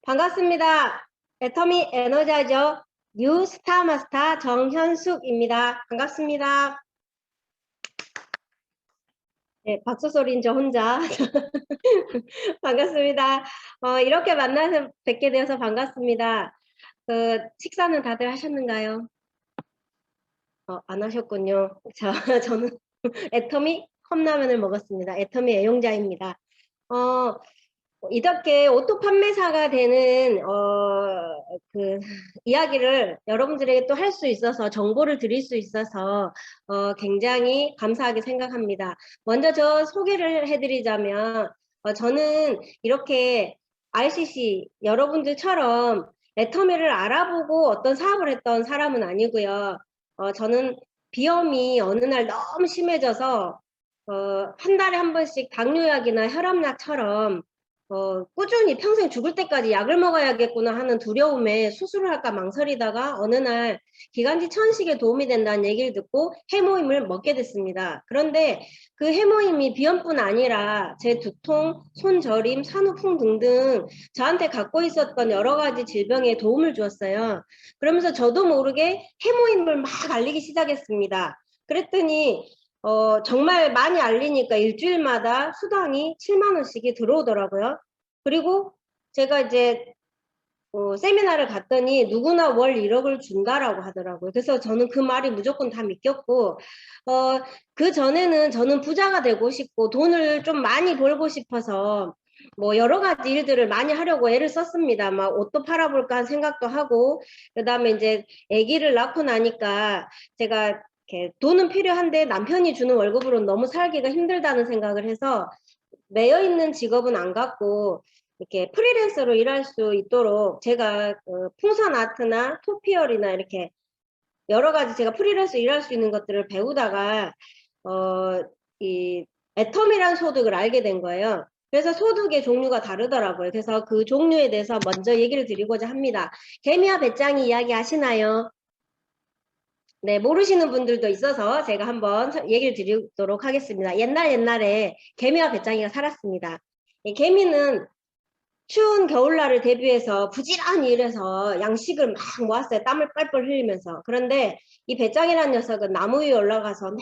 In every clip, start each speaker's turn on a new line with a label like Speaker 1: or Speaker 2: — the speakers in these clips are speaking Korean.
Speaker 1: 반갑습니다. 애터미 에너자이저 뉴 스타마스터 정현숙입니다. 반갑습니다. 네, 박수 소리인 저 혼자. 반갑습니다. 이렇게 만나서 뵙게 되어서 반갑습니다. 식사는 다들 하셨는가요? 안 하셨군요. 저는 애터미 컵라면을 먹었습니다. 애터미 애용자입니다. 어, 이렇게 오토 판매사가 되는 이야기를 여러분들에게 또 할 수 있어서 정보를 드릴 수 있어서 굉장히 감사하게 생각합니다. 먼저 저 소개를 해드리자면 저는 이렇게 RCC 여러분들처럼 애터미를 알아보고 어떤 사업을 했던 사람은 아니고요. 저는 비염이 어느 날 너무 심해져서 한 달에 한 번씩 당뇨약이나 혈압약처럼 꾸준히 평생 죽을 때까지 약을 먹어야겠구나 하는 두려움에 수술을 할까 망설이다가 어느 날 기관지 천식에 도움이 된다는 얘기를 듣고 해모임을 먹게 됐습니다. 그런데 그 해모임이 비염뿐 아니라 제 두통, 손저림, 산후풍 등등 저한테 갖고 있었던 여러 가지 질병에 도움을 주었어요. 그러면서 저도 모르게 해모임을 막 알리기 시작했습니다. 그랬더니 정말 많이 알리니까 일주일마다 수당이 7만 원씩이 들어오더라고요. 그리고 제가 이제 세미나를 갔더니 누구나 월 1억을 준다라고 하더라고요. 그래서 저는 그 말이 무조건 다 믿겼고 그 전에는 저는 부자가 되고 싶고 돈을 좀 많이 벌고 싶어서 뭐 여러 가지 일들을 많이 하려고 애를 썼습니다. 막 옷도 팔아볼까 한 생각도 하고 그 다음에 이제 아기를 낳고 나니까 제가 이렇게 돈은 필요한데 남편이 주는 월급으로는 너무 살기가 힘들다는 생각을 해서 매여 있는 직업은 안 갖고 이렇게 프리랜서로 일할 수 있도록 제가 풍선 아트나 토피얼이나 이렇게 여러 가지 제가 프리랜서 일할 수 있는 것들을 배우다가 이 애텀이라는 소득을 알게 된 거예요. 그래서 소득의 종류가 다르더라고요. 그래서 그 종류에 대해서 먼저 얘기를 드리고자 합니다. 개미와 배짱이 이야기 아시나요? 네, 모르시는 분들도 있어서 제가 한번 얘기를 드리도록 하겠습니다. 옛날에 개미와 배짱이가 살았습니다. 개미는 추운 겨울날을 대비해서 부지런히 일해서 양식을 막 모았어요. 땀을 뻘뻘 흘리면서. 그런데 이 배짱이라는 녀석은 나무 위에 올라가서 막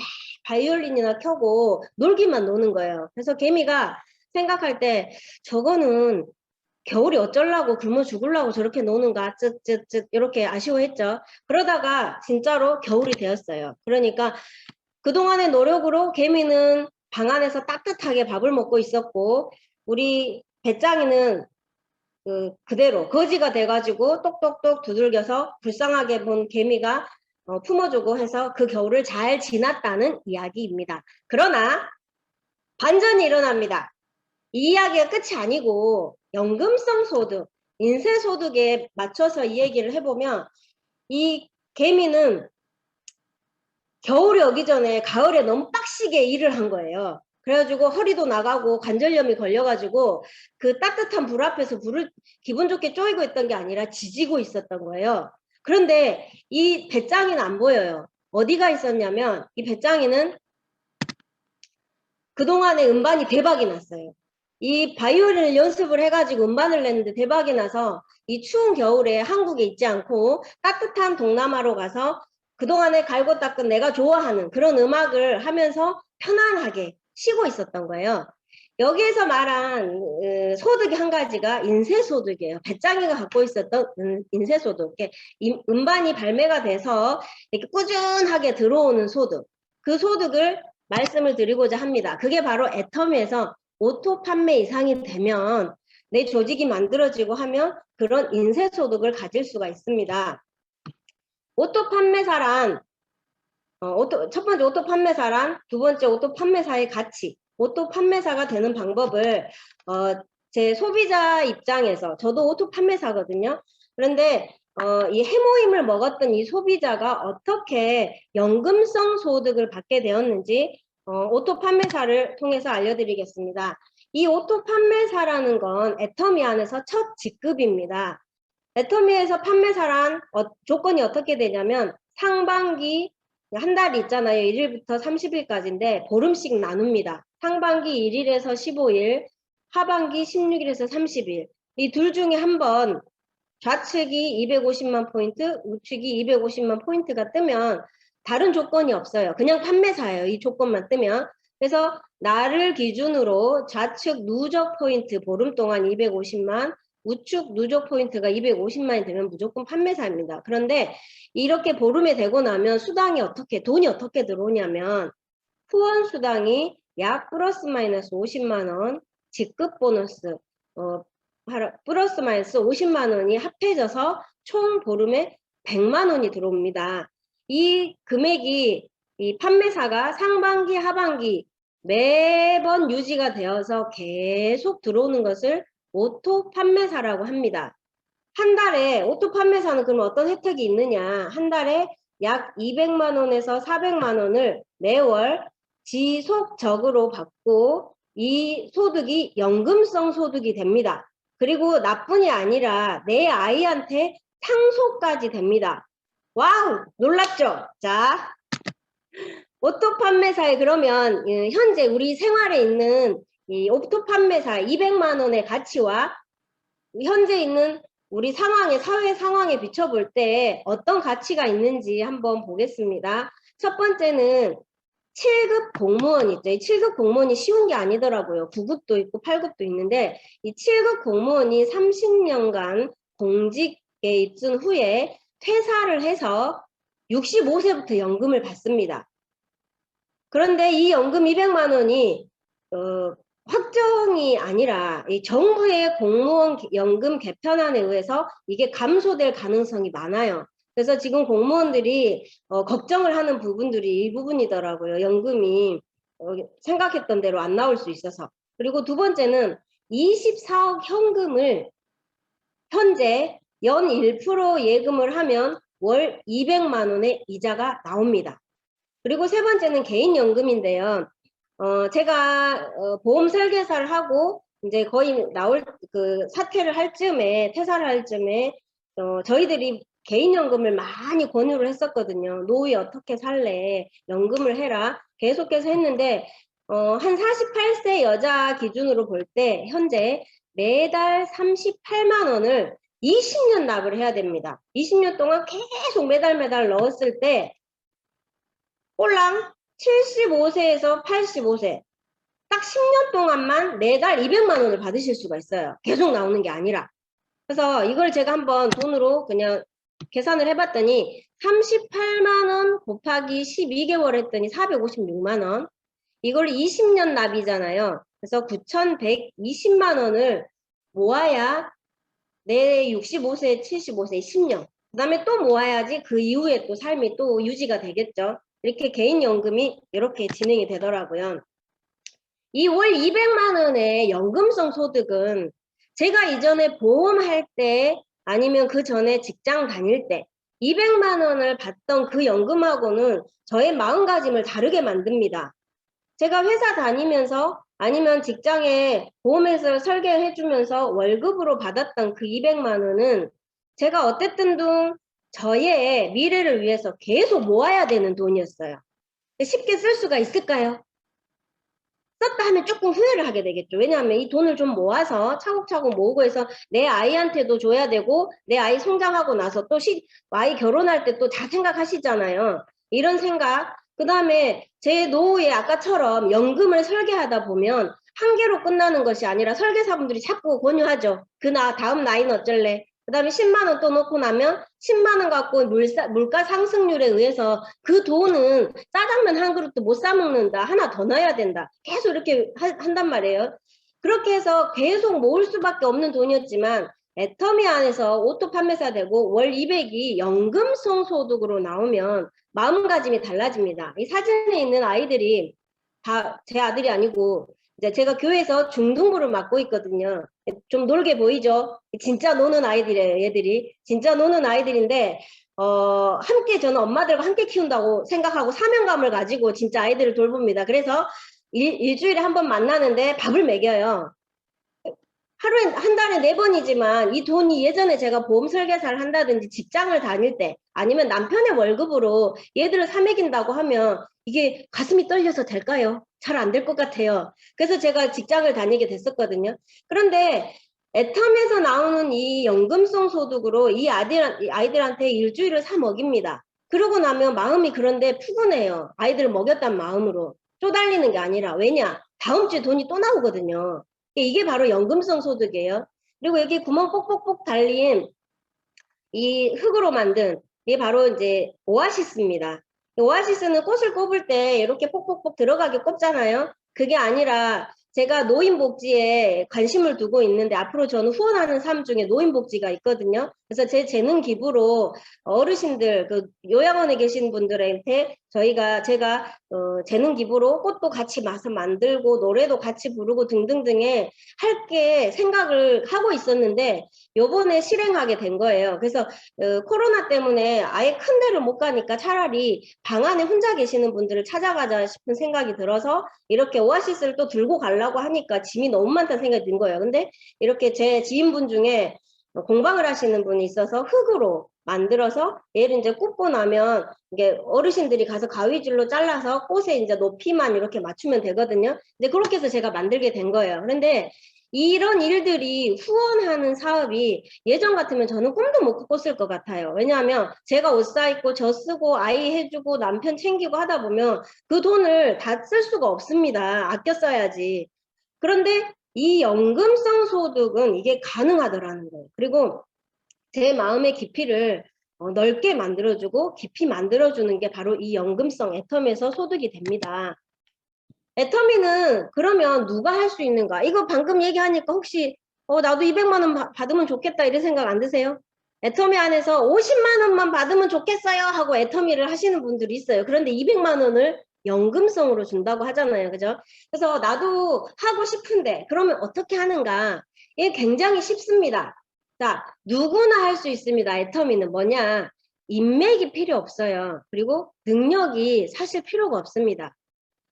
Speaker 1: 바이올린이나 켜고 놀기만 노는 거예요. 그래서 개미가 생각할 때 저거는 겨울이 어쩌려고 굶어 죽으려고 저렇게 노는가 쯧쯧쯧 이렇게 아쉬워했죠. 그러다가 진짜로 겨울이 되었어요. 그러니까 그동안의 노력으로 개미는 방 안에서 따뜻하게 밥을 먹고 있었고 우리 배짱이는 그대로 거지가 돼가지고 똑똑똑 두들겨서 불쌍하게 본 개미가 품어주고 해서 그 겨울을 잘 지났다는 이야기입니다. 그러나 반전이 일어납니다. 이 이야기가 끝이 아니고 연금성 소득, 인쇄소득에 맞춰서 이 얘기를 해보면 이 개미는 겨울이 오기 전에 가을에 너무 빡시게 일을 한 거예요. 그래가지고 허리도 나가고 관절염이 걸려가지고 그 따뜻한 불 앞에서 불을 기분 좋게 쪼이고 있던 게 아니라 지지고 있었던 거예요. 그런데 이 배짱이는 안 보여요. 어디가 있었냐면 이 배짱이는 그동안에 음반이 대박이 났어요. 이 바이올린을 연습을 해가지고 음반을 냈는데 대박이 나서 이 추운 겨울에 한국에 있지 않고 따뜻한 동남아로 가서 그동안에 갈고 닦은 내가 좋아하는 그런 음악을 하면서 편안하게 쉬고 있었던 거예요. 여기에서 말한 소득이 한 가지가 인쇄소득이에요. 배짱이가 갖고 있었던 인쇄소득. 음반이 발매가 돼서 이렇게 꾸준하게 들어오는 소득. 그 소득을 말씀을 드리고자 합니다. 그게 바로 애터미에서 오토 판매 이상이 되면 내 조직이 만들어지고 하면 그런 인쇄소득을 가질 수가 있습니다. 오토 판매사란 첫 번째 오토 판매사란 두 번째 오토 판매사의 가치 오토 판매사가 되는 방법을 제 소비자 입장에서 저도 오토 판매사거든요. 그런데 이 해모임을 먹었던 이 소비자가 어떻게 연금성 소득을 받게 되었는지 오토 판매사를 통해서 알려드리겠습니다. 이 오토 판매사라는 건 애터미 안에서 첫 직급입니다. 애터미에서 판매사란 조건이 어떻게 되냐면 상반기 한 달이 있잖아요. 1일부터 30일까지인데 보름씩 나눕니다. 상반기 1일에서 15일, 하반기 16일에서 30일. 이 둘 중에 한 번 좌측이 250만 포인트, 우측이 250만 포인트가 뜨면 다른 조건이 없어요. 그냥 판매사예요. 이 조건만 뜨면. 그래서 나를 기준으로 좌측 누적 포인트 보름 동안 250만, 우측 누적 포인트가 250만이 되면 무조건 판매사입니다. 그런데 이렇게 보름에 되고 나면 돈이 어떻게 들어오냐면 후원 수당이 약 플러스 마이너스 50만 원, 직급 보너스 플러스 마이너스 50만 원이 합해져서 총 보름에 100만 원이 들어옵니다. 이 금액이 이 판매사가 상반기, 하반기 매번 유지가 되어서 계속 들어오는 것을 오토 판매사라고 합니다. 한 달에 오토 판매사는 그럼 어떤 혜택이 있느냐? 한 달에 약 200만 원에서 400만 원을 매월 지속적으로 받고 이 소득이 연금성 소득이 됩니다. 그리고 나뿐이 아니라 내 아이한테 상속까지 됩니다. 와우! 놀랍죠? 자, 오토 판매사에 그러면 현재 우리 생활에 있는 이 오토 판매사 200만 원의 가치와 현재 있는 우리 상황에, 사회 상황에 비춰볼 때 어떤 가치가 있는지 한번 보겠습니다. 첫 번째는 7급 공무원 있죠. 이 7급 공무원이 쉬운 게 아니더라고요. 9급도 있고 8급도 있는데 이 7급 공무원이 30년간 공직에 있은 후에 퇴사를 해서 65세부터 연금을 받습니다. 그런데 이 연금 200만 원이 확정이 아니라 이 정부의 공무원 연금 개편안에 의해서 이게 감소될 가능성이 많아요. 그래서 지금 공무원들이 걱정을 하는 부분들이 이 부분이더라고요. 연금이 생각했던 대로 안 나올 수 있어서. 그리고 두 번째는 24억 현금을 현재 연 1% 예금을 하면 월 200만 원의 이자가 나옵니다. 그리고 세 번째는 개인연금인데요. 제가 보험 설계사를 하고 이제 거의 나올 그 사퇴를 할 쯤에 퇴사를 할 쯤에 저희들이 개인연금을 많이 권유를 했었거든요. 노후에 어떻게 살래? 연금을 해라. 계속해서 했는데 한 48세 여자 기준으로 볼 때 현재 매달 38만 원을 20년 납을 해야 됩니다. 20년 동안 계속 매달 넣었을 때 꼴랑 75세에서 85세 딱 10년 동안만 매달 200만 원을 받으실 수가 있어요. 계속 나오는 게 아니라. 그래서 이걸 제가 한번 돈으로 그냥 계산을 해봤더니 38만 원 곱하기 12개월 했더니 456만 원. 이걸 20년 납이잖아요. 그래서 9,120만 원을 모아야 내 65세, 75세, 10년. 그 다음에 또 모아야지 그 이후에 또 삶이 또 유지가 되겠죠. 이렇게 개인연금이 이렇게 진행이 되더라고요. 이 월 200만 원의 연금성 소득은 제가 이전에 보험할 때 아니면 그 전에 직장 다닐 때 200만 원을 받던 그 연금하고는 저의 마음가짐을 다르게 만듭니다. 제가 회사 다니면서 아니면 직장에 보험회사 설계해 주면서 월급으로 받았던 그 200만 원은 제가 어쨌든 저의 미래를 위해서 계속 모아야 되는 돈이었어요. 쉽게 쓸 수가 있을까요? 썼다 하면 조금 후회를 하게 되겠죠. 왜냐하면 이 돈을 좀 모아서 차곡차곡 모으고 해서 내 아이한테도 줘야 되고 내 아이 성장하고 나서 또 아이 결혼할 때 또 다 생각하시잖아요. 이런 생각. 그 다음에 제 노후에 아까처럼 연금을 설계하다 보면 한 개로 끝나는 것이 아니라 설계사분들이 자꾸 권유하죠. 다음 나이는 어쩔래? 그 다음에 10만 원 또 놓고 나면 10만 원 갖고 물가 상승률에 의해서 그 돈은 짜장면 한 그릇도 못 사 먹는다. 하나 더 넣어야 된다. 계속 이렇게 한단 말이에요. 그렇게 해서 계속 모을 수밖에 없는 돈이었지만 애터미 안에서 오토 판매사 되고 월 200이 연금성 소득으로 나오면 마음가짐이 달라집니다. 이 사진에 있는 아이들이 다 제 아들이 아니고 이제 제가 교회에서 중등부를 맡고 있거든요. 좀 놀게 보이죠? 진짜 노는 아이들이에요, 얘들이. 진짜 노는 아이들인데, 함께 저는 엄마들과 함께 키운다고 생각하고 사명감을 가지고 진짜 아이들을 돌봅니다. 그래서 일주일에 한 번 만나는데 밥을 먹여요. 한 달에 4번이지만 이 돈이 예전에 제가 보험 설계사를 한다든지 직장을 다닐 때 아니면 남편의 월급으로 얘들을 사먹인다고 하면 이게 가슴이 떨려서 될까요? 잘 안 될 것 같아요. 그래서 제가 직장을 다니게 됐었거든요. 그런데 애텀에서 나오는 이 연금성 소득으로 이 아이들한테 일주일을 사 먹입니다. 그러고 나면 마음이 그런데 푸근해요. 아이들을 먹였단 마음으로. 쪼달리는 게 아니라. 왜냐? 다음 주에 돈이 또 나오거든요. 이게 바로 연금성 소득이에요. 그리고 여기 구멍 꼭꼭꼭 달린 이 흙으로 만든 이게 바로 이제 오아시스입니다. 오아시스는 꽃을 꼽을 때 이렇게 폭폭폭 들어가게 꼽잖아요. 그게 아니라 제가 노인복지에 관심을 두고 있는데 앞으로 저는 후원하는 삶 중에 노인복지가 있거든요. 그래서 제 재능 기부로 어르신들, 그 요양원에 계신 분들한테 제가 재능 기부로 꽃도 같이 마서 만들고 노래도 같이 부르고 등등등의 할 게 생각을 하고 있었는데 요번에 실행하게 된 거예요. 그래서 코로나 때문에 아예 큰 데를 못 가니까 차라리 방 안에 혼자 계시는 분들을 찾아가자 싶은 생각이 들어서 이렇게 오아시스를 또 들고 가려고 하니까 짐이 너무 많다는 생각이 든 거예요. 근데 이렇게 제 지인분 중에 공방을 하시는 분이 있어서 흙으로 만들어서 얘를 이제 굽고 나면 이게 어르신들이 가서 가위줄로 잘라서 꽃에 이제 높이만 이렇게 맞추면 되거든요. 근데 그렇게 해서 제가 만들게 된 거예요. 그런데 이런 일들이 후원하는 사업이 예전 같으면 저는 꿈도 못 꿨을 것 같아요. 왜냐하면 제가 옷 사입고 저 쓰고 아이 해주고 남편 챙기고 하다 보면 그 돈을 다 쓸 수가 없습니다. 아껴 써야지. 그런데 이 연금성 소득은 이게 가능하더라는 거예요. 그리고 제 마음의 깊이를 넓게 만들어주고 깊이 만들어주는 게 바로 이 연금성 애텀에서 소득이 됩니다. 애터미는 그러면 누가 할 수 있는가? 이거 방금 얘기하니까 혹시 나도 200만 원 받으면 좋겠다 이런 생각 안 드세요? 애터미 안에서 50만 원만 받으면 좋겠어요 하고 애터미를 하시는 분들이 있어요. 그런데 200만 원을 연금성으로 준다고 하잖아요. 그죠? 그래서 나도 하고 싶은데 그러면 어떻게 하는가? 이게 굉장히 쉽습니다. 자, 누구나 할 수 있습니다. 애터미는 뭐냐? 인맥이 필요 없어요. 그리고 능력이 사실 필요가 없습니다.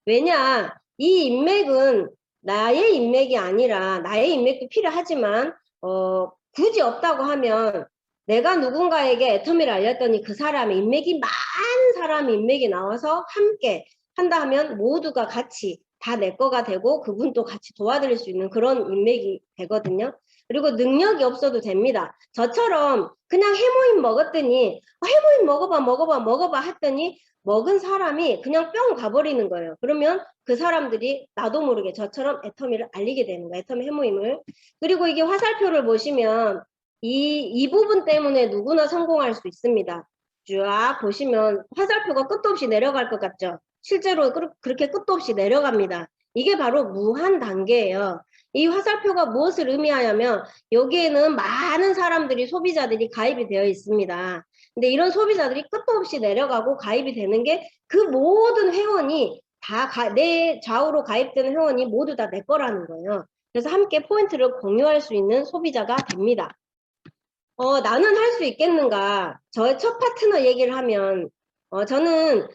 Speaker 1: 왜냐, 이 인맥은 나의 인맥이 아니라 나의 인맥도 필요하지만 굳이 없다고 하면 내가 누군가에게 애터미를 알렸더니 그 사람의 인맥이 많은 사람의 인맥이 나와서 함께 한다 하면 모두가 같이 다 내 거가 되고 그분도 같이 도와드릴 수 있는 그런 인맥이 되거든요. 그리고 능력이 없어도 됩니다. 저처럼 그냥 해모임 먹었더니 해모임 먹어봐 했더니 먹은 사람이 그냥 뿅 가버리는 거예요. 그러면 그 사람들이 나도 모르게 저처럼 애터미를 알리게 되는 거예요. 애터미 해모임을. 그리고 이게 화살표를 보시면 이 부분 때문에 누구나 성공할 수 있습니다. 쫙 보시면 화살표가 끝도 없이 내려갈 것 같죠? 실제로 그렇게 끝도 없이 내려갑니다. 이게 바로 무한 단계예요. 이 화살표가 무엇을 의미하냐면 여기에는 많은 사람들이 소비자들이 가입이 되어 있습니다. 근데 이런 소비자들이 끝도 없이 내려가고 가입이 되는 게 그 모든 회원이 내 좌우로 가입되는 회원이 모두 다 내 거라는 거예요. 그래서 함께 포인트를 공유할 수 있는 소비자가 됩니다. 나는 할 수 있겠는가? 저의 첫 파트너 얘기를 하면 저는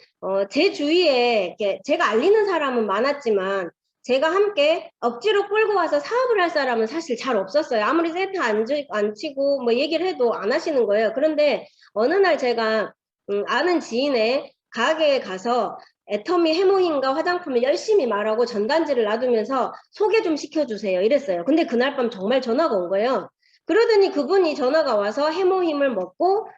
Speaker 1: 제 주위에 제가 알리는 사람은 많았지만 제가 함께 억지로 끌고 와서 사업을 할 사람은 사실 잘 없었어요. 아무리 세트 안 치고 뭐 얘기를 해도 안 하시는 거예요. 그런데 어느 날 제가 아는 지인의 가게에 가서 애터미 해모임과 화장품을 열심히 말하고 전단지를 놔두면서 소개 좀 시켜주세요 이랬어요. 근데 그날 밤 정말 전화가 온 거예요. 그러더니 그분이 전화가 와서 해모힘을 먹고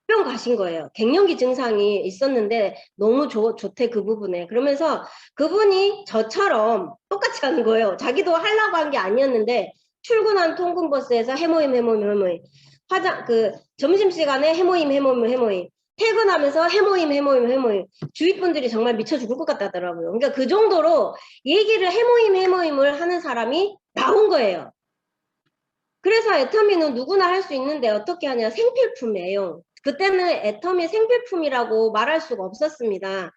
Speaker 1: 뿅 가신 거예요. 갱년기 증상이 있었는데 너무 좋대 그 부분에. 그러면서 그분이 저처럼 똑같이 하는 거예요. 자기도 하려고 한 게 아니었는데 출근한 통근버스에서 해모임 점심시간에 해모임 퇴근하면서 해모임 주위 분들이 정말 미쳐 죽을 것 같다더라고요. 그러니까 그 정도로 얘기를 해모임을 하는 사람이 나온 거예요. 그래서 애터미는 누구나 할 수 있는데 어떻게 하냐, 생필품이에요. 그때는 애터미 생필품이라고 말할 수가 없었습니다.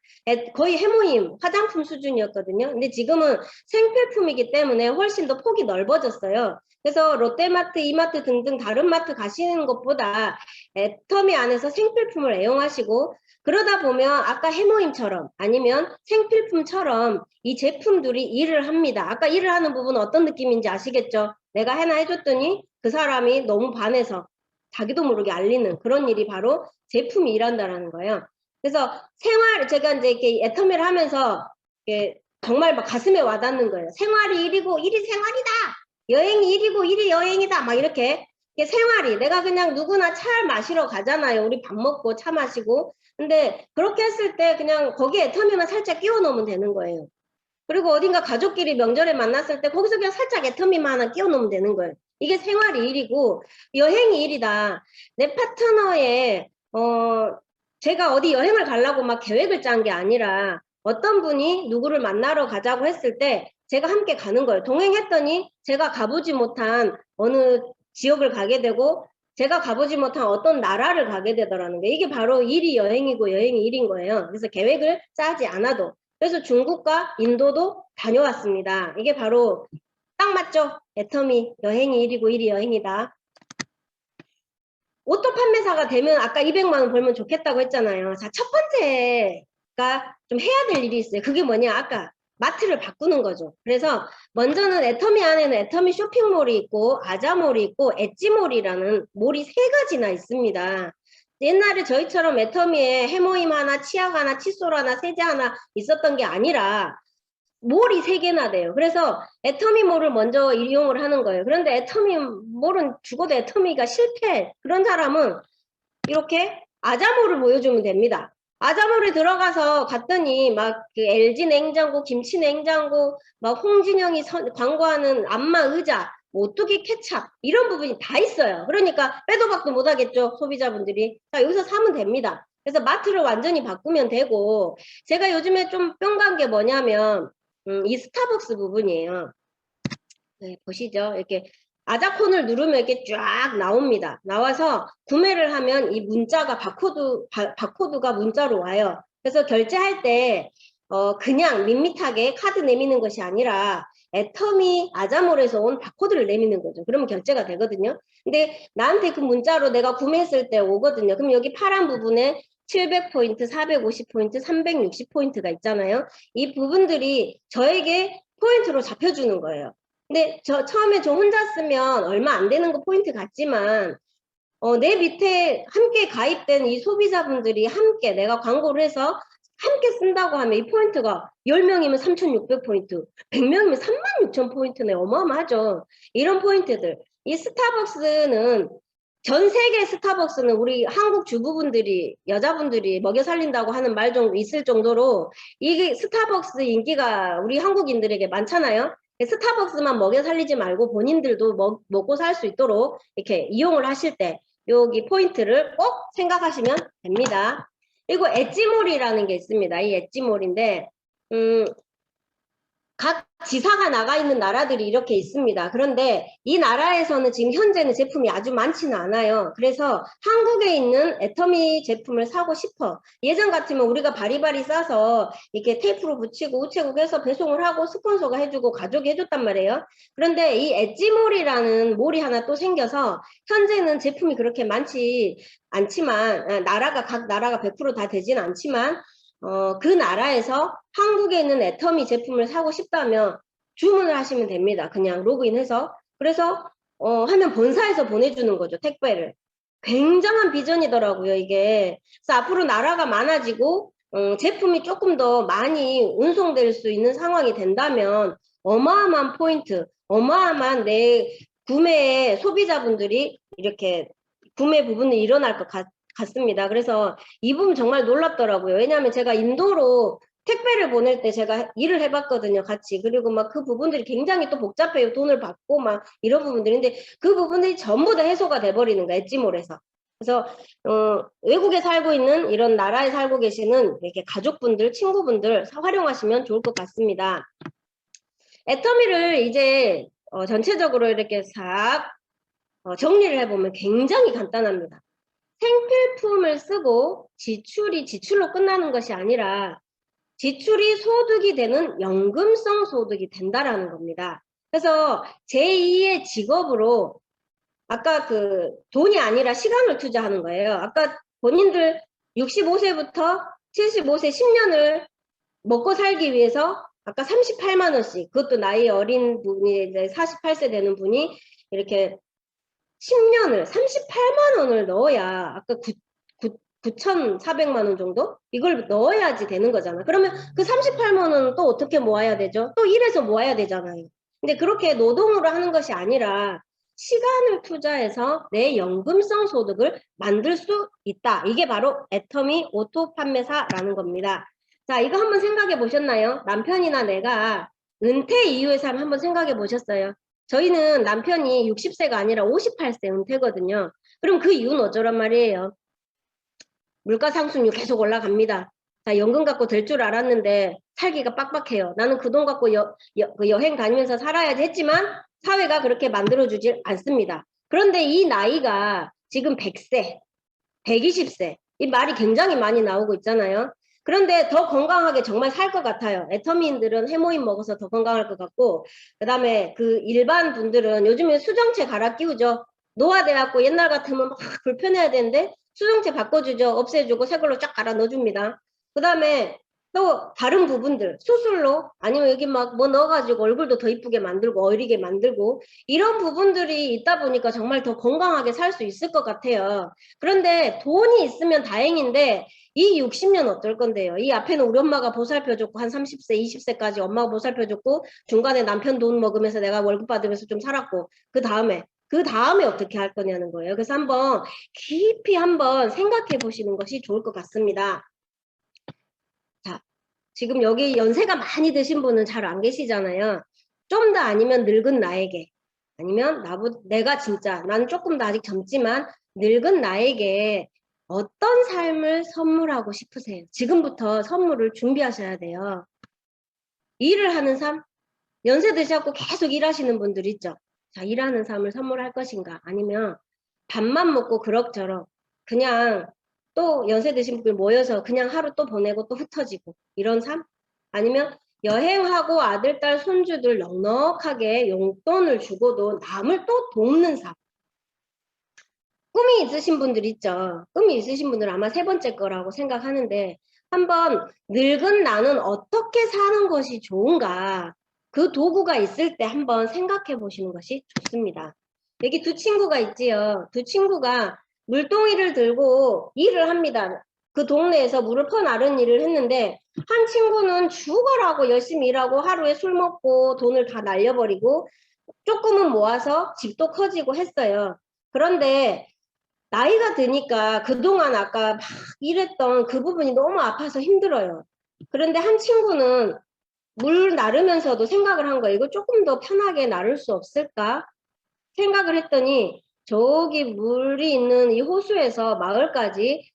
Speaker 1: 거의 해모임, 화장품 수준이었거든요. 근데 지금은 생필품이기 때문에 훨씬 더 폭이 넓어졌어요. 그래서 롯데마트, 이마트 등등 다른 마트 가시는 것보다 애터미 안에서 생필품을 애용하시고 그러다 보면 아까 해모임처럼 아니면 생필품처럼 이 제품들이 일을 합니다. 아까 일을 하는 부분은 어떤 느낌인지 아시겠죠? 내가 하나 해줬더니 그 사람이 너무 반해서 자기도 모르게 알리는 그런 일이 바로 제품이 일한다라는 거예요. 그래서 제가 이제 이렇게 애터미를 하면서 정말 막 가슴에 와닿는 거예요. 생활이 일이고 일이 생활이다! 여행이 일이고 일이 여행이다. 막 이렇게 생활이 내가 그냥 누구나 차 마시러 가잖아요. 우리 밥 먹고 차 마시고. 근데 그렇게 했을 때 그냥 거기에 애터미만 살짝 끼워 넣으면 되는 거예요. 그리고 어딘가 가족끼리 명절에 만났을 때 거기서 그냥 살짝 애터미만 하나 끼워 넣으면 되는 거예요. 이게 생활이 일이고 여행이 일이다. 내 파트너의 제가 어디 여행을 가려고 막 계획을 짠 게 아니라 어떤 분이 누구를 만나러 가자고 했을 때 제가 함께 가는 거예요. 동행했더니 제가 가보지 못한 어느 지역을 가게 되고 제가 가보지 못한 어떤 나라를 가게 되더라는 거예요. 이게 바로 일이 여행이고 여행이 일인 거예요. 그래서 계획을 짜지 않아도. 그래서 중국과 인도도 다녀왔습니다. 이게 바로 딱 맞죠? 애터미 여행이 일이고 일이 여행이다. 오토 판매사가 되면 아까 200만 원 벌면 좋겠다고 했잖아요. 자, 첫 번째가 좀 해야 될 일이 있어요. 그게 뭐냐? 아까 마트를 바꾸는 거죠. 그래서 먼저는 애터미 안에는 애터미 쇼핑몰이 있고 아자몰이 있고 엣지몰이라는 몰이 3가지나 있습니다. 옛날에 저희처럼 애터미에 해모임 하나, 치약 하나, 칫솔 하나, 세제 하나 있었던 게 아니라 몰이 3개나 돼요. 그래서 애터미 몰을 먼저 이용을 하는 거예요. 그런데 애터미 몰은 죽어도 애터미가 실패. 그런 사람은 이렇게 아자몰을 보여주면 됩니다. 아자몰에 들어가서 갔더니 막 그 LG 냉장고, 김치 냉장고, 막 홍진영이 광고하는 안마 의자, 오뚜기 케찹 이런 부분이 다 있어요. 그러니까 빼도 박도 못 하겠죠. 소비자분들이. 자, 여기서 사면 됩니다. 그래서 마트를 완전히 바꾸면 되고 제가 요즘에 좀 뿅 간 게 뭐냐면 이 스타벅스 부분이에요. 네, 보시죠. 이렇게 아자콘을 누르면 이렇게 쫙 나옵니다. 나와서 구매를 하면 이 문자가 바코드가 문자로 와요. 그래서 결제할 때 그냥 밋밋하게 카드 내미는 것이 아니라 애터미 아자몰에서 온 바코드를 내미는 거죠. 그러면 결제가 되거든요. 근데 나한테 그 문자로 내가 구매했을 때 오거든요. 그럼 여기 파란 부분에 700포인트, 450포인트, 360포인트가 있잖아요. 이 부분들이 저에게 포인트로 잡혀주는 거예요. 근데 처음에 저 혼자 쓰면 얼마 안 되는 거 포인트 같지만 내 밑에 함께 가입된 이 소비자분들이 함께 내가 광고를 해서 함께 쓴다고 하면 이 포인트가 10명이면 3,600포인트, 100명이면 36,000포인트네. 어마어마하죠. 이런 포인트들. 이 스타벅스는 전 세계 스타벅스는 우리 한국 주부분들이 여자분들이 먹여 살린다고 하는 말 정도 있을 정도로 이게 스타벅스 인기가 우리 한국인들에게 많잖아요. 스타벅스만 먹여 살리지 말고 본인들도 먹고 살 수 있도록 이렇게 이용을 하실 때 여기 포인트를 꼭 생각하시면 됩니다. 그리고 엣지몰이라는 게 있습니다. 이 엣지몰인데 각 지사가 나가 있는 나라들이 이렇게 있습니다. 그런데 이 나라에서는 지금 현재는 제품이 아주 많지는 않아요. 그래서 한국에 있는 애터미 제품을 사고 싶어. 예전 같으면 우리가 바리바리 싸서 이렇게 테이프로 붙이고 우체국에서 배송을 하고 스폰서가 해주고 가족이 해줬단 말이에요. 그런데 이 엣지몰이라는 몰이 하나 또 생겨서 현재는 제품이 그렇게 많지 않지만 각 나라가 100%다 되지는 않지만 그 나라에서 한국에 있는 애터미 제품을 사고 싶다면 주문을 하시면 됩니다. 그냥 로그인해서. 그래서 하면 본사에서 보내주는 거죠. 택배를. 굉장한 비전이더라고요. 이게. 그래서 앞으로 나라가 많아지고 제품이 조금 더 많이 운송될 수 있는 상황이 된다면 어마어마한 포인트, 어마어마한 내 구매의 소비자분들이 이렇게 구매 부분이 일어날 것 같습니다. 그래서 이 부분 정말 놀랍더라고요. 왜냐하면 제가 인도로 택배를 보낼 때 제가 일을 해봤거든요, 같이. 그리고 막 그 부분들이 굉장히 또 복잡해요. 돈을 받고 막 이런 부분들인데 그 부분들이 전부 다 해소가 돼버리는 거예요, 엣지몰에서. 그래서 외국에 살고 있는 이런 나라에 살고 계시는 이렇게 가족분들, 친구분들 활용하시면 좋을 것 같습니다. 애터미를 이제 전체적으로 이렇게 싹 정리를 해보면 굉장히 간단합니다. 생필품을 쓰고 지출이 지출로 끝나는 것이 아니라 지출이 소득이 되는 연금성 소득이 된다라는 겁니다. 그래서 제2의 직업으로 아까 그 돈이 아니라 시간을 투자하는 거예요. 아까 본인들 65세부터 75세 10년을 먹고 살기 위해서 아까 38만 원씩 그것도 나이 어린 분이 이제 48세 되는 분이 이렇게 10년을 38만 원을 넣어야 아까 9,400만 원 정도? 이걸 넣어야지 되는 거잖아. 그러면 그 38만 원은 또 어떻게 모아야 되죠? 또 일해서 모아야 되잖아요. 근데 그렇게 노동으로 하는 것이 아니라 시간을 투자해서 내 연금성 소득을 만들 수 있다. 이게 바로 애터미 오토 판매사라는 겁니다. 자, 이거 한번 생각해 보셨나요? 남편이나 내가 은퇴 이후의 삶 한번 생각해 보셨어요? 저희는 남편이 60세가 아니라 58세 은퇴거든요. 그럼 그 이유는 어쩌란 말이에요? 물가 상승률 계속 올라갑니다. 자, 연금 갖고 될 줄 알았는데 살기가 빡빡해요. 나는 그 돈 갖고 여행 다니면서 살아야지 했지만 사회가 그렇게 만들어주질 않습니다. 그런데 이 나이가 지금 100세, 120세 이 말이 굉장히 많이 나오고 있잖아요. 그런데 더 건강하게 정말 살 것 같아요. 애터미인들은 해모임 먹어서 더 건강할 것 같고, 그 다음에 그 일반 분들은 요즘에 수정체 갈아 끼우죠. 노화돼갖고 옛날 같으면 막 불편해야 되는데 수정체 바꿔주죠. 없애주고 새 걸로 쫙 갈아 넣어줍니다. 그 다음에 또 다른 부분들 수술로 아니면 여기 막 뭐 넣어가지고 얼굴도 더 이쁘게 만들고 어리게 만들고 이런 부분들이 있다 보니까 정말 더 건강하게 살 수 있을 것 같아요. 그런데 돈이 있으면 다행인데 이 60년 어떨 건데요? 이 앞에는 우리 엄마가 보살펴줬고 한 30세, 20세까지 엄마가 보살펴줬고 중간에 남편 돈 먹으면서 내가 월급 받으면서 좀 살았고 그 다음에 어떻게 할 거냐는 거예요. 그래서 한번 깊이 한번 생각해 보시는 것이 좋을 것 같습니다. 자, 지금 여기 연세가 많이 드신 분은 잘 안 계시잖아요. 좀 더 아니면 늙은 나에게 아니면 내가 진짜 난 조금 더 아직 젊지만 늙은 나에게 어떤 삶을 선물하고 싶으세요? 지금부터 선물을 준비하셔야 돼요. 일을 하는 삶? 연세 드셔갖고 계속 일하시는 분들 있죠? 자, 일하는 삶을 선물할 것인가? 아니면 밥만 먹고 그럭저럭 그냥 또 연세 드신 분들 모여서 그냥 하루 또 보내고 또 흩어지고 이런 삶? 아니면 여행하고 아들, 딸, 손주들 넉넉하게 용돈을 주고도 남을 또 돕는 삶? 꿈이 있으신 분들 있죠. 꿈이 있으신 분들은 아마 세 번째 거라고 생각하는데 한번 늙은 나는 어떻게 사는 것이 좋은가 그 도구가 있을 때 한번 생각해 보시는 것이 좋습니다. 여기 두 친구가 있지요. 두 친구가 물동이를 들고 일을 합니다. 그 동네에서 물을 퍼나른 일을 했는데 한 친구는 죽어라고 열심히 일하고 하루에 술 먹고 돈을 다 날려버리고 조금은 모아서 집도 커지고 했어요. 그런데 나이가 드니까 그동안 아까 막 일했던 그 부분이 너무 아파서 힘들어요. 그런데 한 친구는 물 나르면서도 생각을 한 거예요. 이거 조금 더 편하게 나를 수 없을까? 생각을 했더니 저기 물이 있는 이 호수에서 마을까지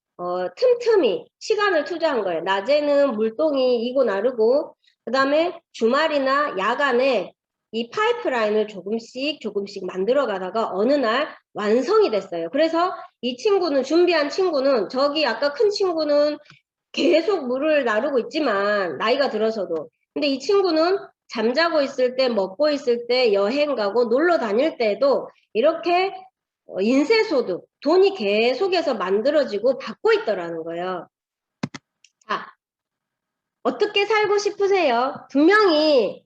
Speaker 1: 틈틈이 시간을 투자한 거예요. 낮에는 물동이 이고 나르고 그 다음에 주말이나 야간에 이 파이프라인을 조금씩 만들어 가다가 어느 날 완성이 됐어요. 그래서 이 친구는 준비한 친구는 저기 아까 큰 친구는 계속 물을 나르고 있지만 나이가 들어서도 근데 이 친구는 잠자고 있을 때 먹고 있을 때 여행 가고 놀러 다닐 때도 이렇게 인쇄소득 돈이 계속해서 만들어지고 받고 있더라는 거예요. 자, 어떻게 살고 싶으세요? 분명히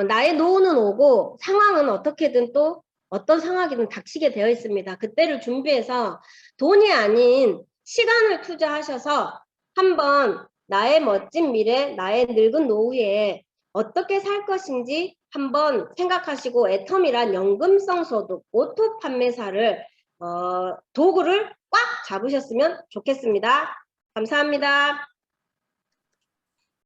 Speaker 1: 나의 노후는 오고 상황은 어떻게든 또 어떤 상황이든 닥치게 되어 있습니다. 그때를 준비해서 돈이 아닌 시간을 투자하셔서 한번 나의 멋진 미래, 나의 늙은 노후에 어떻게 살 것인지 한번 생각하시고 애텀이란 연금성 소득, 오토 판매사를 도구를 꽉 잡으셨으면 좋겠습니다. 감사합니다.